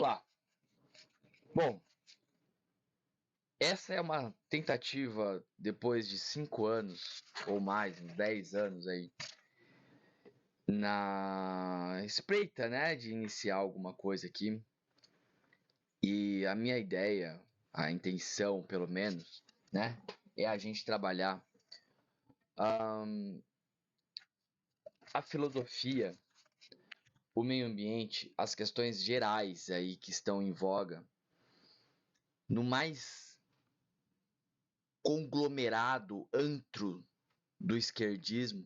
lá. Bom, essa é uma tentativa, depois de 5 anos, ou mais, uns 10 anos aí, na espreita, né, de iniciar alguma coisa aqui. E a minha ideia, a intenção, pelo menos, né, é a gente trabalhar a filosofia, o meio ambiente, as questões gerais aí que estão em voga, no mais conglomerado antro do esquerdismo,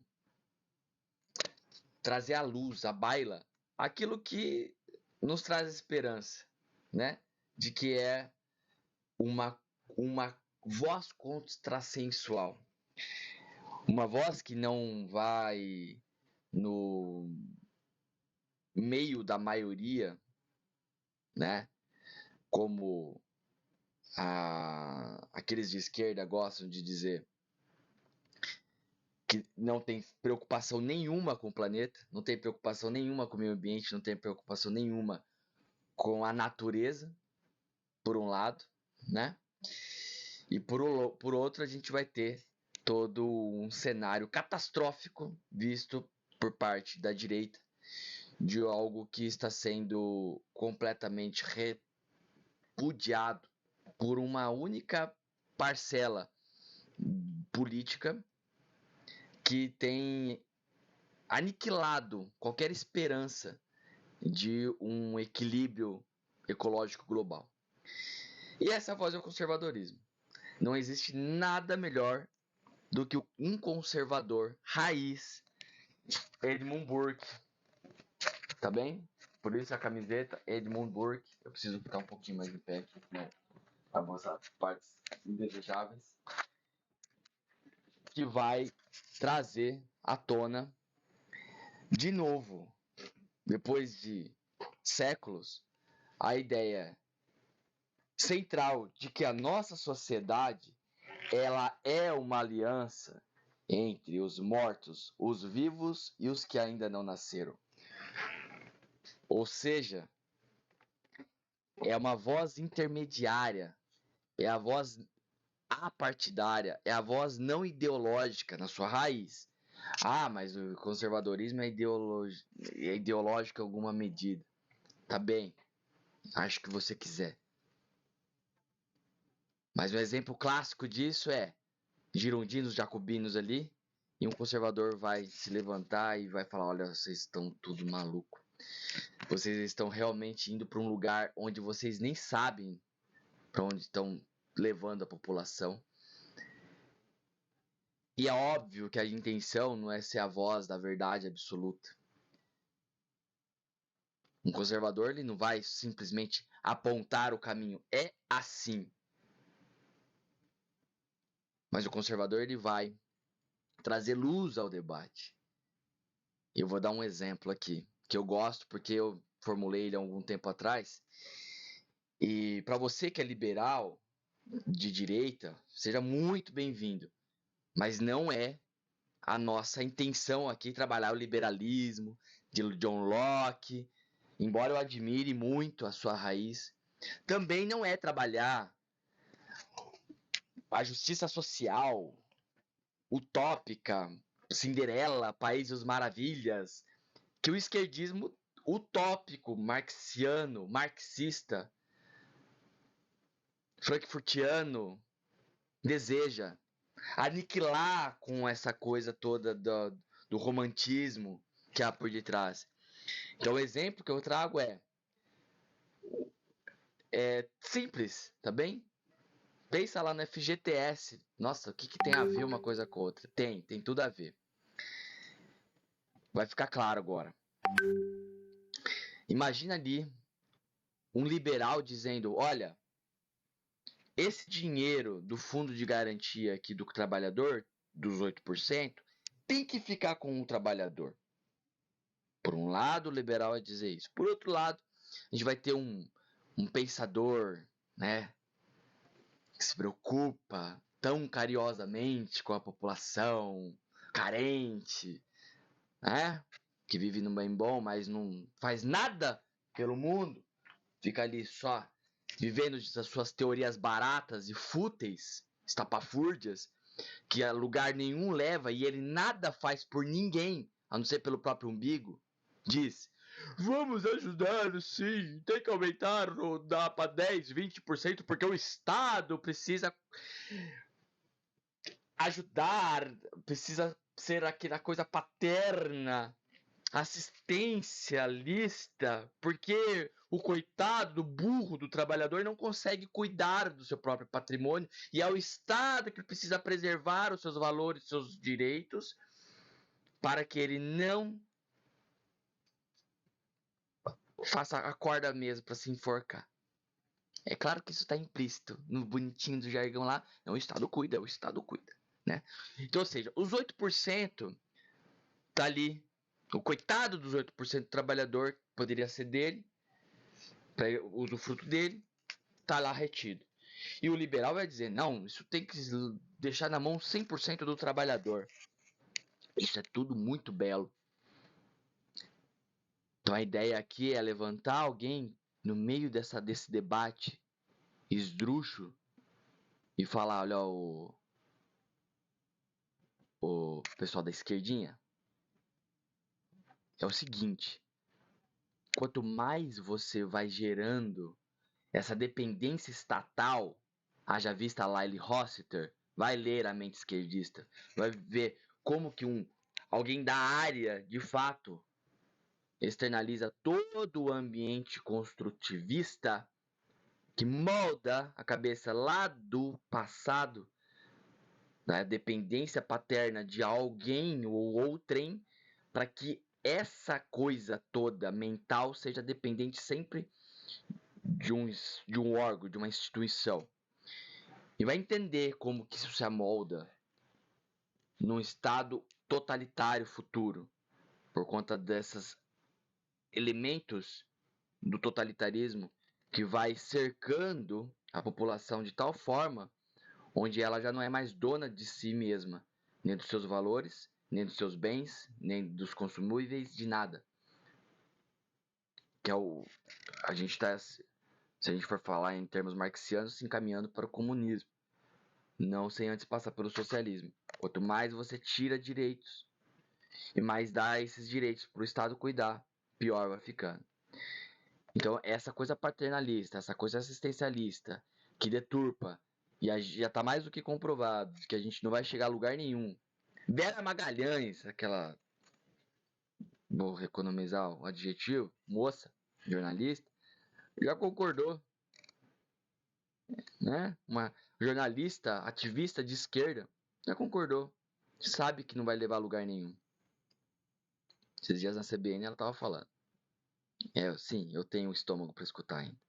trazer à luz, à baila, aquilo que nos traz esperança, né? De que é uma voz contrassensual. Uma voz que não vai no meio da maioria, né? Como aqueles de esquerda gostam de dizer, que não tem preocupação nenhuma com o planeta, não tem preocupação nenhuma com o meio ambiente, não tem preocupação nenhuma com a natureza, por um lado, né? E por outro, a gente vai ter todo um cenário catastrófico visto por parte da direita de algo que está sendo completamente repudiado por uma única parcela política que tem aniquilado qualquer esperança de um equilíbrio ecológico global. E essa voz é o conservadorismo. Não existe nada melhor do que um conservador raiz, Edmund Burke, tá bem? Por isso a camiseta Edmund Burke. Eu preciso ficar um pouquinho mais de pé aqui, né? Para mostrar partes indesejáveis. Que vai trazer à tona, de novo, depois de séculos, a ideia central de que a nossa sociedade ela é uma aliança entre os mortos, os vivos e os que ainda não nasceram. Ou seja, é uma voz intermediária, é a voz apartidária, é a voz não ideológica na sua raiz. Ah, mas o conservadorismo é ideológico em alguma medida. Tá bem, acho que você quiser. Mas um exemplo clássico disso é girondinos, jacobinos ali, e um conservador vai se levantar e vai falar: olha, vocês estão tudo maluco. Vocês estão realmente indo para um lugar onde vocês nem sabem para onde estão levando a população. E é óbvio que a intenção não é ser a voz da verdade absoluta. Um conservador ele não vai simplesmente apontar o caminho. É assim. Mas o conservador ele vai trazer luz ao debate. Eu vou dar um exemplo aqui, que eu gosto porque eu formulei ele há algum tempo atrás. E para você que é liberal, de direita, seja muito bem-vindo. Mas não é a nossa intenção aqui trabalhar o liberalismo de John Locke, embora eu admire muito a sua raiz. Também não é trabalhar a justiça social utópica, Cinderela, País das Maravilhas, que o esquerdismo utópico, marxiano, marxista, frankfurtiano deseja aniquilar com essa coisa toda do romantismo que há por detrás. Então o exemplo que eu trago é simples, tá bem? Pensa lá no FGTS. Nossa, o que tem a ver uma coisa com a outra? Tem tudo a ver. Vai ficar claro agora. Imagina ali um liberal dizendo: olha, esse dinheiro do fundo de garantia aqui do trabalhador, dos 8%, tem que ficar com o trabalhador. Por um lado, o liberal vai dizer isso. Por outro lado, a gente vai ter um pensador, né, que se preocupa tão carinhosamente com a população carente, né, que vive no bem bom, mas não faz nada pelo mundo, fica ali só vivendo das suas teorias baratas e fúteis, estapafúrdias, que a lugar nenhum leva e ele nada faz por ninguém, a não ser pelo próprio umbigo, diz: vamos ajudar, sim, tem que aumentar, dá para 10, 20%, porque o Estado precisa ajudar, precisa ser aquela coisa paterna, assistencialista, porque o coitado, burro do trabalhador não consegue cuidar do seu próprio patrimônio e é o Estado que precisa preservar os seus valores, seus direitos, para que ele não faça a corda mesmo para se enforcar. É claro que isso está implícito no bonitinho do jargão lá. Não, o Estado cuida, o Estado cuida. Né? Então, ou seja, os 8% tá ali. O coitado dos 8% do trabalhador poderia ser dele, para usufruto dele, tá lá retido. E o liberal vai dizer: não, isso tem que deixar na mão 100% do trabalhador. Isso é tudo muito belo. Então a ideia aqui é levantar alguém no meio desse debate esdrúxulo e falar: olha, o pessoal da esquerdinha, é o seguinte: quanto mais você vai gerando essa dependência estatal, haja vista Lyle Rossiter, vai ler a mente esquerdista, vai ver como que alguém da área, de fato, externaliza todo o ambiente construtivista que molda a cabeça lá do passado, da dependência paterna de alguém ou outrem, para que essa coisa toda mental seja dependente sempre de um órgão, de uma instituição. E vai entender como que isso se amolda num estado totalitário futuro, por conta desses elementos do totalitarismo que vai cercando a população de tal forma onde ela já não é mais dona de si mesma, nem dos seus valores, nem dos seus bens, nem dos consumíveis, de nada. Que é a gente está, se a gente for falar em termos marxianos, se encaminhando para o comunismo, não sem antes passar pelo socialismo. Quanto mais você tira direitos e mais dá esses direitos para o Estado cuidar, pior vai ficando. Então, essa coisa paternalista, essa coisa assistencialista, que deturpa, e já está mais do que comprovado, que a gente não vai chegar a lugar nenhum. Vera Magalhães, aquela, vou economizar o adjetivo, moça, jornalista, já concordou, né? Uma jornalista, ativista de esquerda, já concordou. Sabe que não vai levar a lugar nenhum. Esses dias na CBN ela estava falando. Sim, eu tenho estômago para escutar ainda.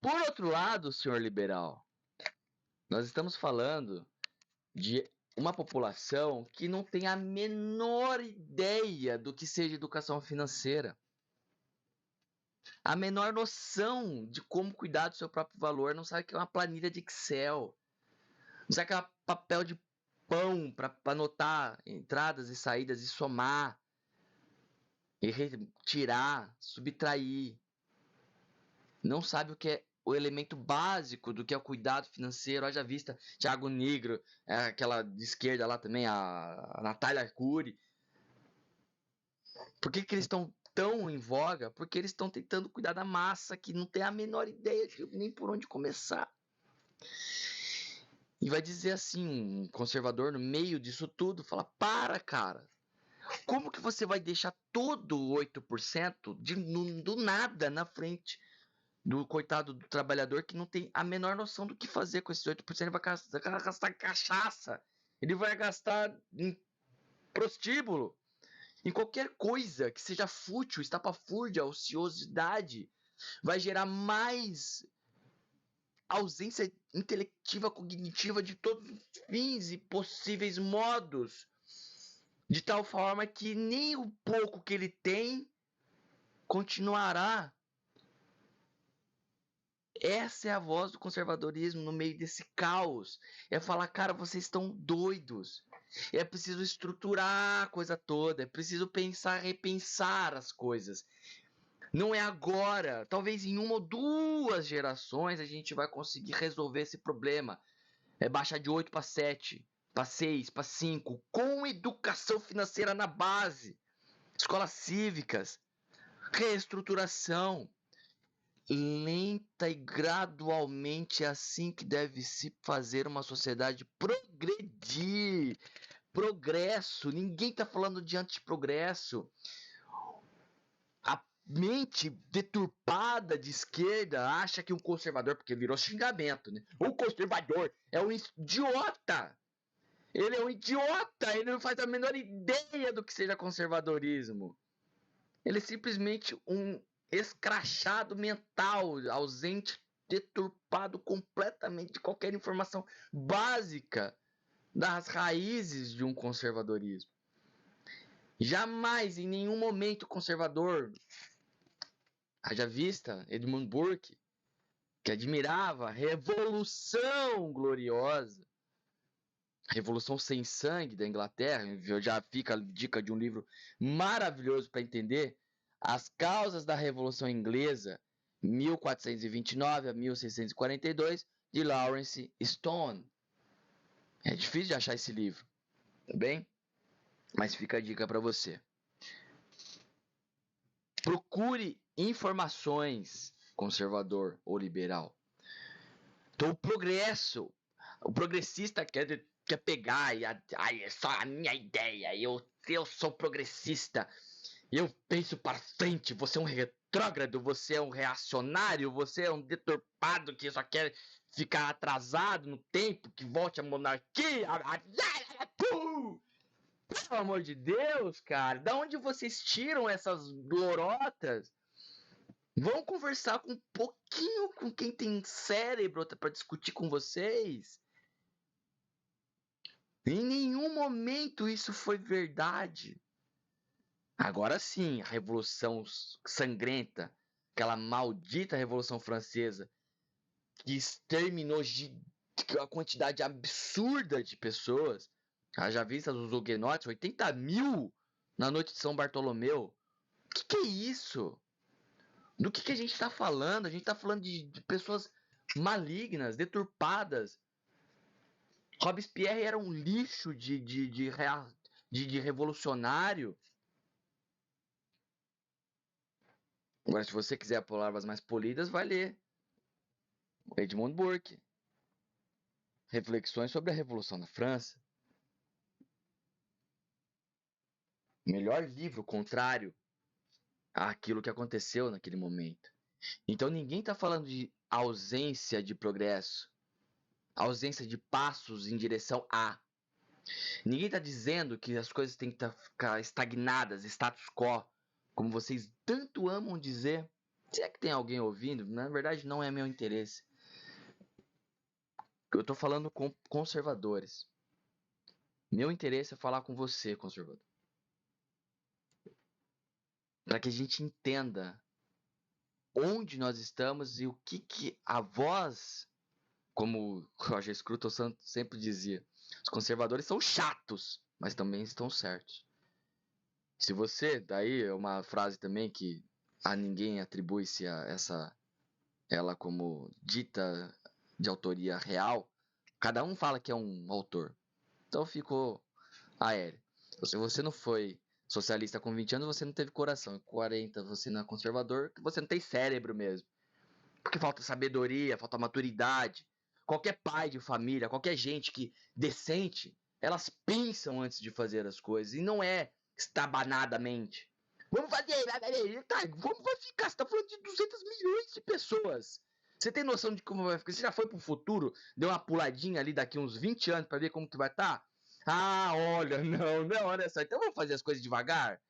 Por outro lado, senhor liberal, nós estamos falando de uma população que não tem a menor ideia do que seja educação financeira. A menor noção de como cuidar do seu próprio valor, não sabe o que é uma planilha de Excel, não sabe o que é papel de pão para anotar entradas e saídas e somar, e retirar, subtrair. Não sabe o que é o elemento básico do que é o cuidado financeiro. Haja vista Thiago Negro, aquela de esquerda lá também, a Natália Arcuri. Por que eles estão tão em voga? Porque eles estão tentando cuidar da massa que não tem a menor ideia de nem por onde começar. E vai dizer assim, um conservador no meio disso tudo, fala: para, cara. Como que você vai deixar todo o 8% do nada na frente do coitado do trabalhador que não tem a menor noção do que fazer com esses 8%? Ele vai gastar em cachaça, ele vai gastar em prostíbulo, em qualquer coisa que seja fútil, estapafúrdia, ociosidade, vai gerar mais ausência intelectiva, cognitiva de todos os fins e possíveis modos, de tal forma que nem o pouco que ele tem continuará. Essa é a voz do conservadorismo no meio desse caos. É falar, cara, vocês estão doidos. É preciso estruturar a coisa toda. É preciso pensar, repensar as coisas. Não é agora. Talvez em 1 ou 2 gerações a gente vai conseguir resolver esse problema. É baixar de 8 para 7, para 6, para 5, com educação financeira na base, escolas cívicas, reestruturação. Lenta e gradualmente é assim que deve se fazer uma sociedade progredir. Progresso. Ninguém está falando de antiprogresso. A mente deturpada de esquerda acha que um conservador, porque virou xingamento, né? O conservador é um idiota. Ele é um idiota. Ele não faz a menor ideia do que seja conservadorismo. Ele é simplesmente um escrachado mental, ausente, deturpado completamente de qualquer informação básica das raízes de um conservadorismo. Jamais, em nenhum momento, conservador, haja vista Edmund Burke, que admirava a Revolução Gloriosa, a Revolução Sem Sangue da Inglaterra. Já fica a dica de um livro maravilhoso para entender as causas da Revolução Inglesa, 1429 a 1642, de Lawrence Stone. É difícil de achar esse livro, tá bem? Mas fica a dica para você. Procure informações, conservador ou liberal. Então, o progressista quer pegar e é só a minha ideia, eu sou progressista, eu penso para frente, você é um retrógrado, você é um reacionário, você é um deturpado que só quer ficar atrasado no tempo, que volte a monarquia. Pelo amor de Deus, cara, da onde vocês tiram essas lorotas? Vão conversar com um pouquinho com quem tem cérebro para discutir com vocês. Em nenhum momento isso foi verdade. Agora sim, a Revolução Sangrenta, aquela maldita Revolução Francesa, que exterminou uma quantidade absurda de pessoas. Já vista os huguenotes, 80 mil na noite de São Bartolomeu. O que é isso? Do que a gente está falando? A gente está falando de pessoas malignas, deturpadas. Robespierre era um lixo de revolucionário. Agora, se você quiser palavras mais polidas, vai ler Edmund Burke. Reflexões sobre a Revolução na França. Melhor livro contrário àquilo que aconteceu naquele momento. Então ninguém está falando de ausência de progresso, ausência de passos em direção a. Ninguém está dizendo que as coisas têm que ficar estagnadas, status quo, como vocês tanto amam dizer. Se é que tem alguém ouvindo, na verdade não é meu interesse. Eu estou falando com conservadores. Meu interesse é falar com você, conservador. Para que a gente entenda onde nós estamos e o que a voz, como Roger Scruton sempre dizia, os conservadores são chatos, mas também estão certos. Se você, daí é uma frase também que a ninguém atribui-se a ela como dita de autoria real, cada um fala que é um autor. Então ficou aéreo. Se você não foi socialista com 20 anos, você não teve coração. Com 40, você não é conservador, você não tem cérebro mesmo. Porque falta sabedoria, falta maturidade. Qualquer pai de família, qualquer gente que decente, elas pensam antes de fazer as coisas. E não é estabanadamente. Vamos fazer, tá, vai ficar. Você tá falando de 200 milhões de pessoas. Você tem noção de como vai ficar? Você já foi pro futuro, deu uma puladinha ali daqui uns 20 anos para ver como que vai estar? Tá? Ah, olha, não, olha só. Então vamos fazer as coisas devagar?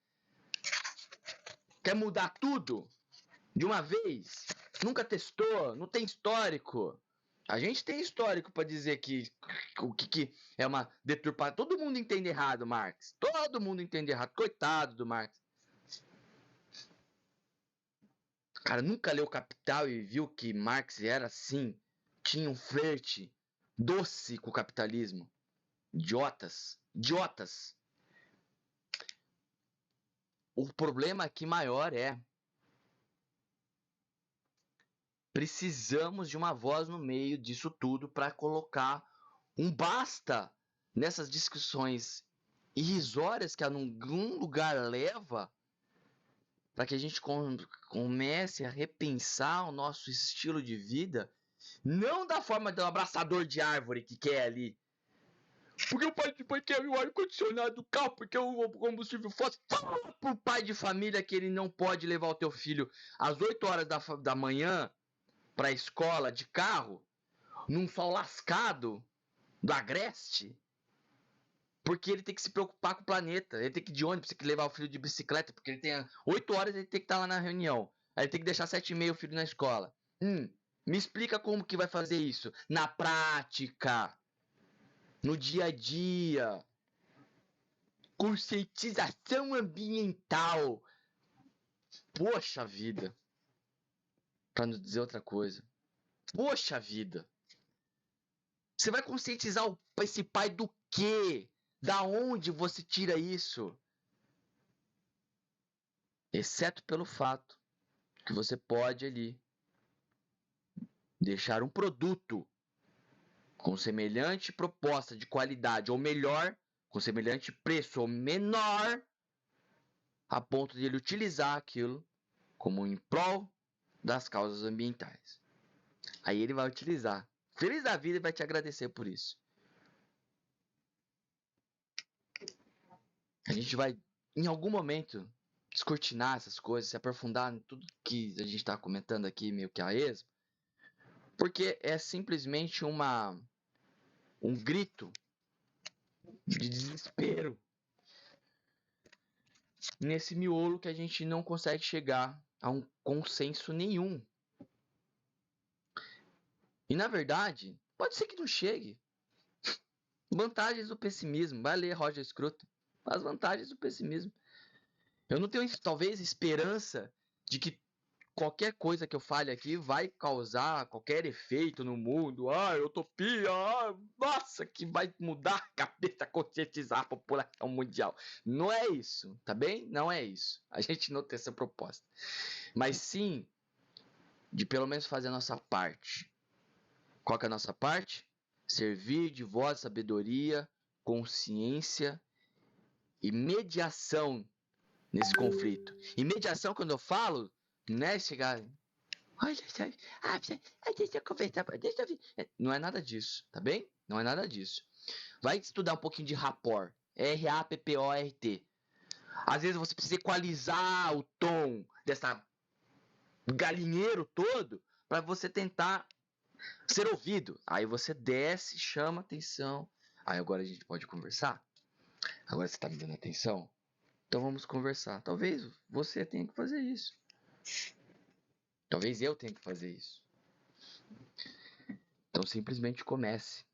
Quer mudar tudo de uma vez? Nunca testou? Não tem histórico? A gente tem histórico para dizer que o que é uma deturpação. Todo mundo entende errado, Marx. Todo mundo entende errado. Coitado do Marx. O cara nunca leu Capital e viu que Marx era assim. Tinha um flerte doce com o capitalismo. Idiotas. Idiotas. O problema aqui maior é precisamos de uma voz no meio disso tudo para colocar um basta nessas discussões irrisórias que a algum lugar leva, para que a gente comece a repensar o nosso estilo de vida, não da forma do abraçador de árvore que quer ali. Porque o pai quer o ar-condicionado do carro, porque o combustível fóssil. Fala pro pai de família que ele não pode levar o teu filho às 8 horas da manhã para a escola de carro, num sol lascado do Agreste, porque ele tem que se preocupar com o planeta. Ele tem que ir de ônibus, tem que levar o filho de bicicleta, porque ele tem 8 horas, ele tem que estar lá na reunião. Aí ele tem que deixar 7h30 o filho na escola. Me explica como que vai fazer isso na prática, no dia a dia. Conscientização ambiental. Poxa vida. Para não dizer outra coisa. Poxa vida. Você vai conscientizar esse pai do quê? Da onde você tira isso? Exceto pelo fato que você pode ali deixar um produto com semelhante proposta de qualidade ou melhor, com semelhante preço ou menor, a ponto de ele utilizar aquilo como em prol das causas ambientais. Aí ele vai utilizar. Feliz da vida e vai te agradecer por isso. A gente vai, em algum momento, descortinar essas coisas, se aprofundar em tudo que a gente está comentando aqui, meio que a esmo, porque é simplesmente um grito de desespero nesse miolo que a gente não consegue chegar a um consenso nenhum. E na verdade, pode ser que não chegue. Vantagens do pessimismo. Vai ler Roger Scruton. As vantagens do pessimismo. Eu não tenho, talvez, esperança de que qualquer coisa que eu fale aqui vai causar qualquer efeito no mundo. Utopia, nossa, que vai mudar a cabeça, conscientizar a população mundial. Não é isso, tá bem? Não é isso. A gente não tem essa proposta. Mas sim, de pelo menos fazer a nossa parte. Qual que é a nossa parte? Servir de voz, sabedoria, consciência e mediação nesse conflito. E mediação, quando eu falo, não é chegar. Deixa eu conversar, deixa eu ver. Não é nada disso, tá bem? Não é nada disso. Vai estudar um pouquinho de rapport. R-A-P-P-O-R-T. Às vezes você precisa equalizar o tom dessa galinheiro todo para você tentar ser ouvido. Aí você desce, chama atenção. Aí agora a gente pode conversar? Agora você tá me dando atenção? Então vamos conversar. Talvez você tenha que fazer isso. Talvez eu tenha que fazer isso. Então simplesmente comece.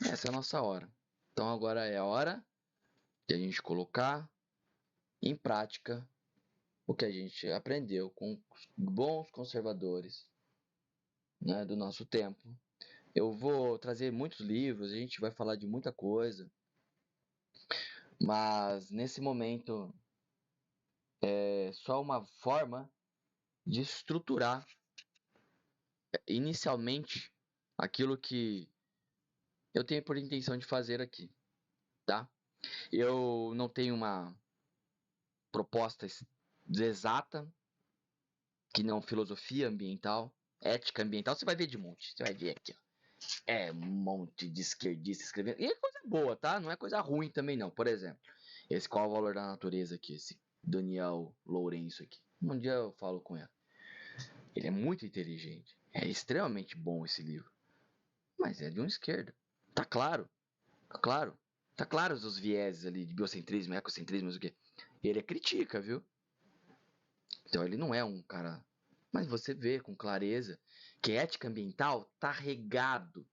Essa é a nossa hora. Então agora é a hora de a gente colocar em prática o que a gente aprendeu com bons conservadores, né, do nosso tempo. Eu vou trazer muitos livros, a gente vai falar de muita coisa, mas nesse momento é só uma forma de estruturar inicialmente aquilo que eu tenho por intenção de fazer aqui, tá? Eu não tenho uma proposta exata, que não filosofia ambiental, ética ambiental, você vai ver de monte. Você vai ver aqui, ó. É um monte de esquerdista escrevendo. E é coisa boa, tá? Não é coisa ruim também, não. Por exemplo, esse Qual é o Valor da Natureza aqui, esse Daniel Lourenço aqui. Um dia eu falo com ele. Ele é muito inteligente. É extremamente bom esse livro. Mas é de uma esquerda. Tá claro? Tá claro? Tá claro os vieses ali de biocentrismo, ecocentrismo, o quê? Ele critica, viu? Então ele não é um cara. Mas você vê com clareza que ética ambiental tá regado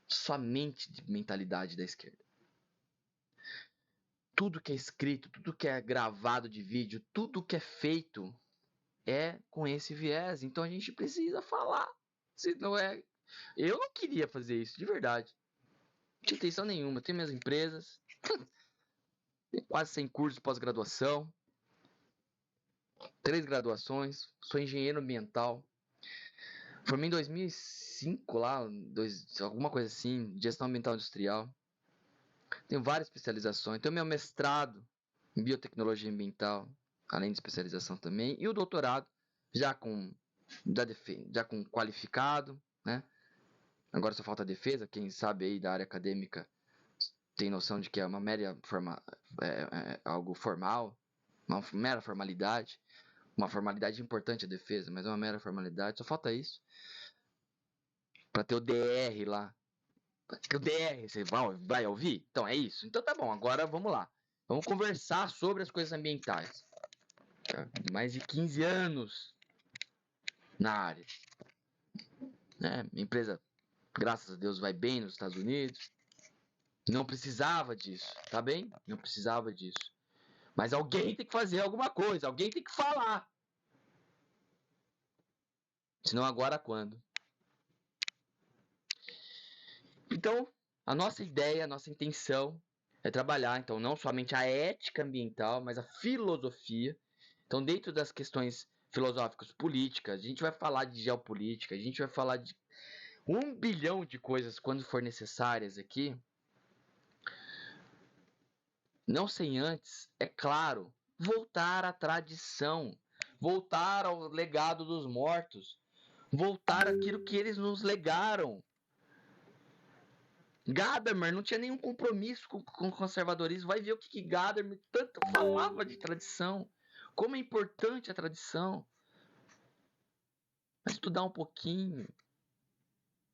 somente de mentalidade da esquerda. Tudo que é escrito, tudo que é gravado de vídeo, tudo que é feito é com esse viés. Então a gente precisa falar. Se não é. Eu não queria fazer isso, de verdade. Não tinha intenção nenhuma. Eu tenho minhas empresas. Tenho quase 100 cursos de pós-graduação. 3 graduações. Sou engenheiro ambiental. Formei em 2005 lá, alguma coisa assim, gestão ambiental industrial. Tenho várias especializações. Tenho meu mestrado em biotecnologia ambiental, além de especialização também, e o doutorado já com já com qualificado, né? Agora só falta a defesa. Quem sabe aí da área acadêmica tem noção de que é uma algo formal, uma mera formalidade. Uma formalidade importante a defesa, mas é uma mera formalidade. Só falta isso para ter o DR lá. O DR, você vai ouvir? Então é isso. Então tá bom, agora vamos lá. Vamos conversar sobre as coisas ambientais. Mais de 15 anos na área. Né? Minha empresa, graças a Deus, vai bem nos Estados Unidos. Não precisava disso, tá bem? Não precisava disso. Mas alguém tem que fazer alguma coisa, alguém tem que falar. Senão agora quando? Então, a nossa ideia, a nossa intenção é trabalhar, então, não somente a ética ambiental, mas a filosofia. Então, dentro das questões filosóficas políticas, a gente vai falar de geopolítica, a gente vai falar de 1 bilhão de coisas quando for necessárias aqui. Não sem antes, é claro, voltar à tradição, voltar ao legado dos mortos, voltar àquilo que eles nos legaram. Gadamer não tinha nenhum compromisso com o conservadorismo. Vai ver o que Gadamer tanto falava de tradição. Como é importante a tradição. Mas estudar um pouquinho.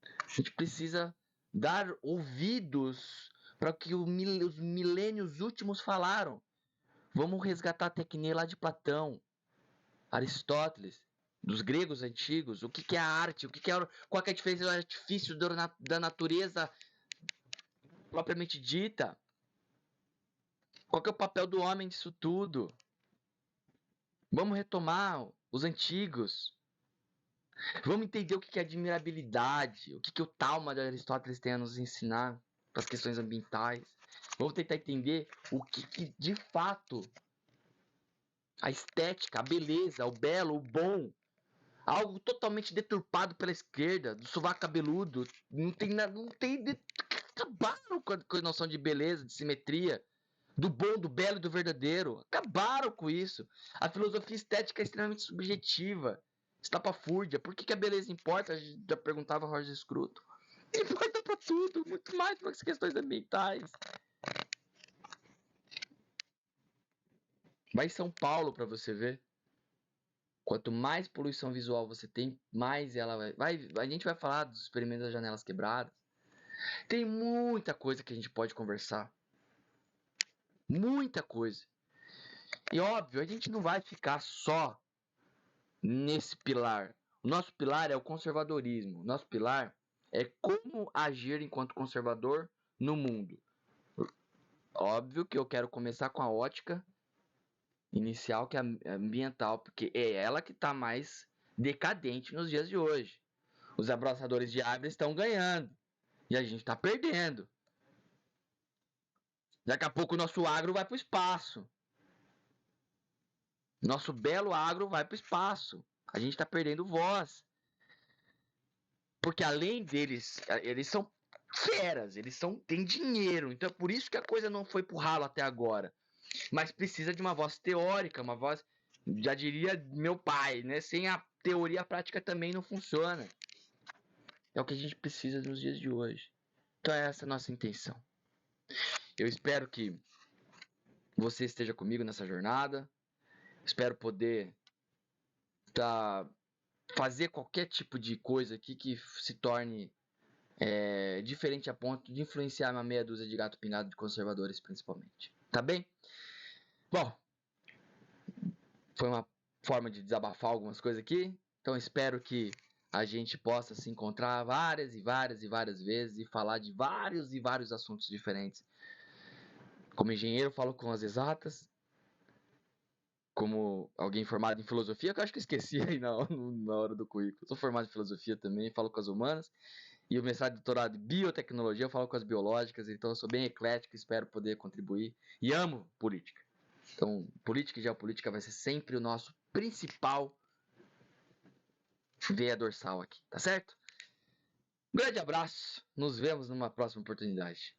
A gente precisa dar ouvidos para o que os milênios últimos falaram. Vamos resgatar a tecnia lá de Platão, Aristóteles, dos gregos antigos. O que é a arte? Qual é a diferença do artifício da natureza propriamente dita? Qual que é o papel do homem disso tudo? Vamos retomar os antigos. Vamos entender o que é admirabilidade, o que o Talma de Aristóteles tem a nos ensinar para as questões ambientais. Vamos tentar entender o que de fato a estética, a beleza, o belo, o bom. Algo totalmente deturpado pela esquerda, do sovaco cabeludo. Não tem nada. Não tem. Acabaram com a noção de beleza, de simetria. Do bom, do belo e do verdadeiro. Acabaram com isso. A filosofia estética é extremamente subjetiva. Estapafúrdia. Por que a beleza importa? Já perguntava Roger Scruton. Importa pra tudo, muito mais para as questões ambientais. Vai em São Paulo para você ver. Quanto mais poluição visual você tem, mais ela vai. A gente vai falar dos experimentos das janelas quebradas. Tem muita coisa que a gente pode conversar. Muita coisa. E óbvio, a gente não vai ficar só nesse pilar. O nosso pilar é o conservadorismo. O nosso pilar é como agir enquanto conservador no mundo. Óbvio que eu quero começar com a ótica inicial, que é ambiental, porque é ela que está mais decadente nos dias de hoje. Os abraçadores de árvores estão ganhando e a gente está perdendo. Daqui a pouco o nosso agro vai para o espaço. Nosso belo agro vai para o espaço. A gente está perdendo voz. Porque além deles, eles são feras, têm dinheiro. Então é por isso que a coisa não foi pro ralo até agora. Mas precisa de uma voz teórica, uma voz, já diria meu pai, né? Sem a teoria, a prática também não funciona. É o que a gente precisa nos dias de hoje. Então é essa a nossa intenção. Eu espero que você esteja comigo nessa jornada. Espero poder fazer qualquer tipo de coisa aqui que se torne diferente a ponto de influenciar uma meia dúzia de gato pingado de conservadores, principalmente. Tá bem? Bom, foi uma forma de desabafar algumas coisas aqui. Então espero que a gente possa se encontrar várias e várias e várias vezes e falar de vários e vários assuntos diferentes. Como engenheiro, falo com as exatas. Como alguém formado em filosofia, que eu acho que eu esqueci aí na hora do currículo. Sou formado em filosofia também, falo com as humanas. E o mestrado e doutorado em biotecnologia, eu falo com as biológicas, então eu sou bem eclético, espero poder contribuir. E amo política. Então, política e geopolítica vai ser sempre o nosso principal veia dorsal aqui, tá certo? Um grande abraço, nos vemos numa próxima oportunidade.